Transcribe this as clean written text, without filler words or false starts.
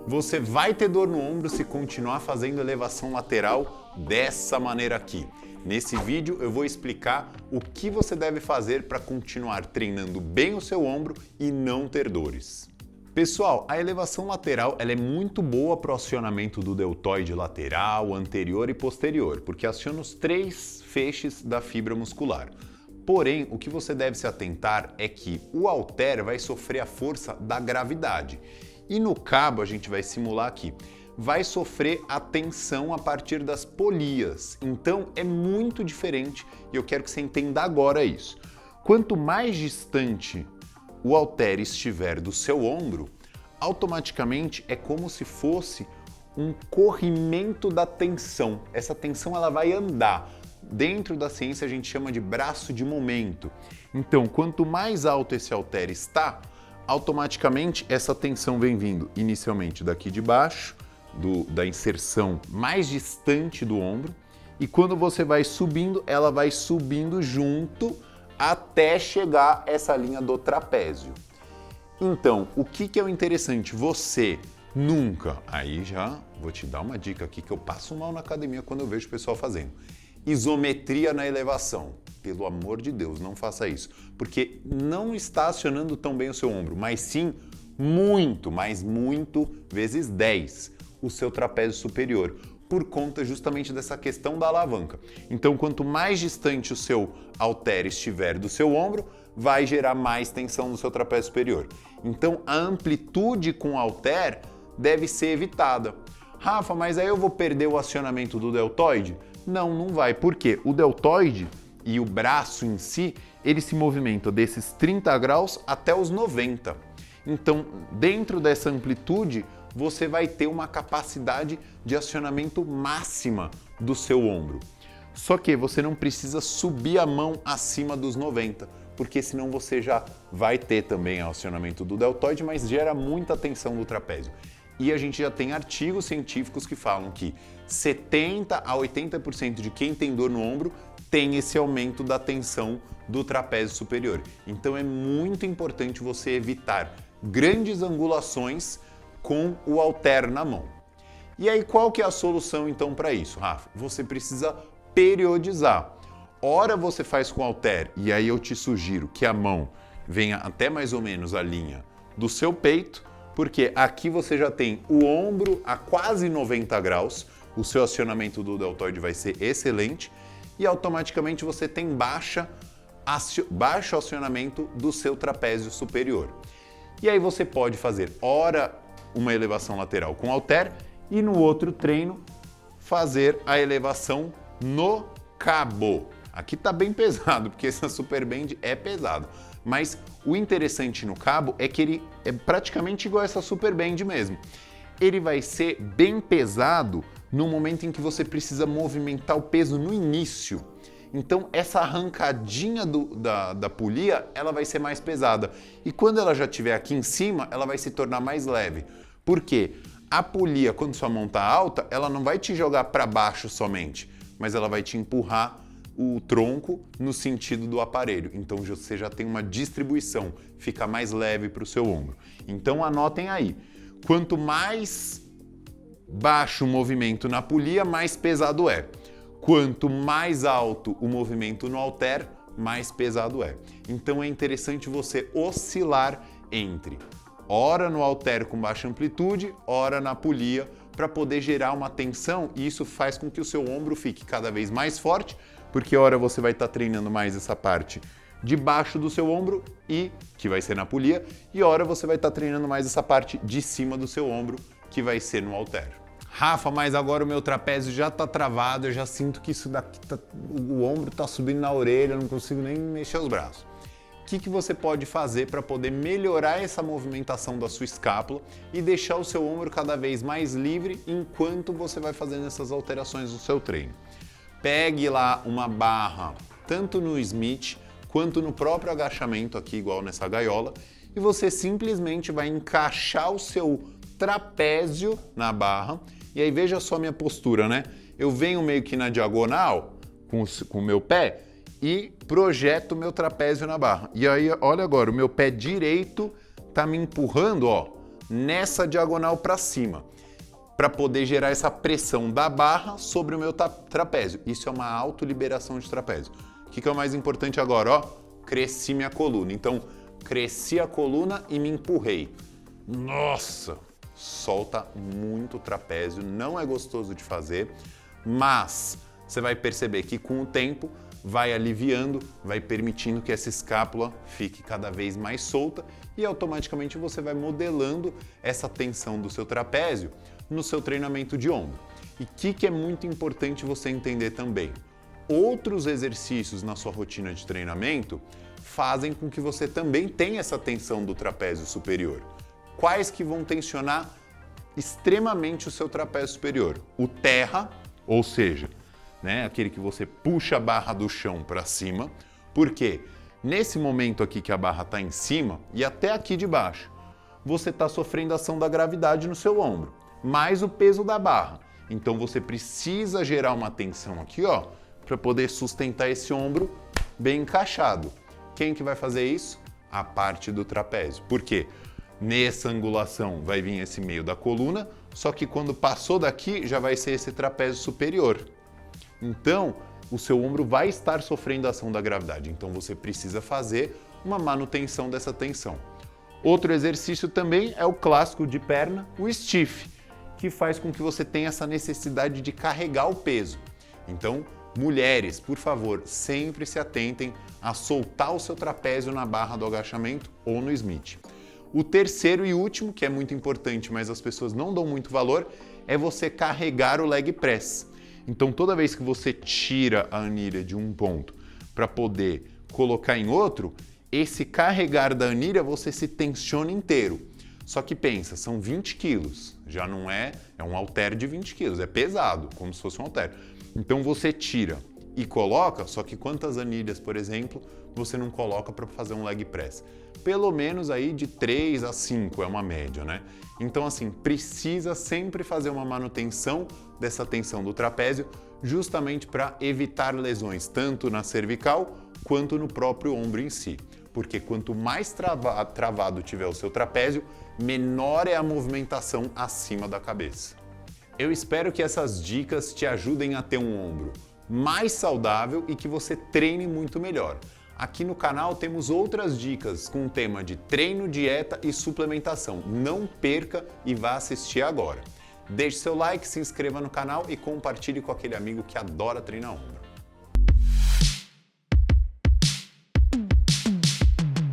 Você vai ter dor no ombro se continuar fazendo elevação lateral dessa maneira aqui. Nesse vídeo eu vou explicar o que você deve fazer para continuar treinando bem o seu ombro e não ter dores. Pessoal, a elevação lateral ela é muito boa para o acionamento do deltoide lateral, anterior e posterior, porque aciona os 3 feixes da fibra muscular. Porém, o que você deve se atentar é que o halter vai sofrer a força da gravidade. E no cabo, a gente vai simular aqui, vai sofrer a tensão a partir das polias. Então, é muito diferente e eu quero que você entenda agora isso. Quanto mais distante o halter estiver do seu ombro, automaticamente é como se fosse um corrimento da tensão. Essa tensão ela vai andar. Dentro da ciência a gente chama de braço de momento. Então, quanto mais alto esse halter está, automaticamente essa tensão vem vindo inicialmente daqui de baixo, da inserção mais distante do ombro, e quando você vai subindo, ela vai subindo junto até chegar essa linha do trapézio. Então, o que é o interessante? Você nunca, aí já vou te dar uma dica aqui que eu passo mal na academia quando eu vejo o pessoal fazendo. Isometria na elevação. Pelo amor de Deus, não faça isso, porque não está acionando tão bem o seu ombro, mas sim muito, mas muito vezes 10 o seu trapézio superior, por conta justamente dessa questão da alavanca. Então, quanto mais distante o seu halter estiver do seu ombro, vai gerar mais tensão no seu trapézio superior. Então, a amplitude com o halter deve ser evitada. Rafa, mas aí eu vou perder o acionamento do deltoide? Não, não vai. Por quê? O deltoide e o braço em si, ele se movimenta desses 30 graus até os 90. Então, dentro dessa amplitude, você vai ter uma capacidade de acionamento máxima do seu ombro. Só que você não precisa subir a mão acima dos 90, porque senão você já vai ter também o acionamento do deltoide, mas gera muita tensão no trapézio. E a gente já tem artigos científicos que falam que 70 a 80% de quem tem dor no ombro tem esse aumento da tensão do trapézio superior. Então é muito importante você evitar grandes angulações com o halter na mão. E aí qual que é a solução então para isso, Rafa? Você precisa periodizar. Ora você faz com halter, e aí eu te sugiro que a mão venha até mais ou menos a linha do seu peito, porque aqui você já tem o ombro a quase 90 graus, o seu acionamento do deltoide vai ser excelente e automaticamente você tem baixo acionamento do seu trapézio superior. E aí você pode fazer, ora, uma elevação lateral com halter e no outro treino fazer a elevação no cabo. Aqui tá bem pesado, porque essa Super Band é pesado. Mas o interessante no cabo é que ele é praticamente igual a essa Super Band mesmo. Ele vai ser bem pesado no momento em que você precisa movimentar o peso no início. Então essa arrancadinha da polia, ela vai ser mais pesada. E quando ela já estiver aqui em cima, ela vai se tornar mais leve. Por quê? A polia, quando sua mão está alta, ela não vai te jogar para baixo somente, mas ela vai te empurrar o tronco no sentido do aparelho. Então você já tem uma distribuição, fica mais leve para o seu ombro. Então anotem aí, quanto mais baixo o movimento na polia, mais pesado é. Quanto mais alto o movimento no halter, mais pesado é. Então é interessante você oscilar entre ora no halter com baixa amplitude, ora na polia, para poder gerar uma tensão, e isso faz com que o seu ombro fique cada vez mais forte, porque ora você vai estar treinando mais essa parte de baixo do seu ombro, e que vai ser na polia, e ora você vai estar treinando mais essa parte de cima do seu ombro, que vai ser no halter. Rafa, mas agora o meu trapézio já está travado, eu já sinto que isso daqui o ombro está subindo na orelha, eu não consigo nem mexer os braços. O que você pode fazer para poder melhorar essa movimentação da sua escápula e deixar o seu ombro cada vez mais livre enquanto você vai fazendo essas alterações no seu treino? Pegue lá uma barra, tanto no Smith quanto no próprio agachamento aqui, igual nessa gaiola, e você simplesmente vai encaixar o seu trapézio na barra. E aí veja só a minha postura, né? Eu venho meio que na diagonal com o meu pé e projeto o meu trapézio na barra. E aí, olha agora, o meu pé direito tá me empurrando, ó, nessa diagonal para cima, para poder gerar essa pressão da barra sobre o meu trapézio. Isso é uma autoliberação de trapézio. O que é o mais importante agora? Ó, cresci minha coluna. Então, cresci a coluna e me empurrei. Nossa! Solta muito o trapézio, não é gostoso de fazer, mas você vai perceber que com o tempo vai aliviando, vai permitindo que essa escápula fique cada vez mais solta e automaticamente você vai modelando essa tensão do seu trapézio no seu treinamento de ombro. E o que é muito importante você entender também? Outros exercícios na sua rotina de treinamento fazem com que você também tenha essa tensão do trapézio superior. Quais que vão tensionar extremamente o seu trapézio superior? O terra, ou seja, aquele que você puxa a barra do chão para cima, porque nesse momento aqui que a barra está em cima e até aqui de baixo, você está sofrendo a ação da gravidade no seu ombro, mais o peso da barra. Então você precisa gerar uma tensão aqui, ó, para poder sustentar esse ombro bem encaixado. Quem que vai fazer isso? A parte do trapézio. Por quê? Nessa angulação vai vir esse meio da coluna, só que quando passou daqui já vai ser esse trapézio superior. Então, o seu ombro vai estar sofrendo a ação da gravidade. Então você precisa fazer uma manutenção dessa tensão. Outro exercício também é o clássico de perna, o stiff, que faz com que você tenha essa necessidade de carregar o peso. Então, mulheres, por favor, sempre se atentem a soltar o seu trapézio na barra do agachamento ou no Smith. O terceiro e último, que é muito importante, mas as pessoas não dão muito valor, é você carregar o leg press. Então, toda vez que você tira a anilha de um ponto para poder colocar em outro, esse carregar da anilha você se tensiona inteiro. Só que pensa, são 20 quilos, já não é um halter de 20 quilos, é pesado, como se fosse um halter. Então você tira e coloca, só que quantas anilhas, por exemplo, você não coloca para fazer um leg press? Pelo menos aí de 3 a 5 é uma média, né? Então assim, precisa sempre fazer uma manutenção dessa tensão do trapézio, justamente para evitar lesões tanto na cervical quanto no próprio ombro em si. Porque quanto mais travado tiver o seu trapézio, menor é a movimentação acima da cabeça. Eu espero que essas dicas te ajudem a ter um ombro mais saudável e que você treine muito melhor. Aqui no canal temos outras dicas com o tema de treino, dieta e suplementação. Não perca e vá assistir agora. Deixe seu like, se inscreva no canal e compartilhe com aquele amigo que adora treinar ombro.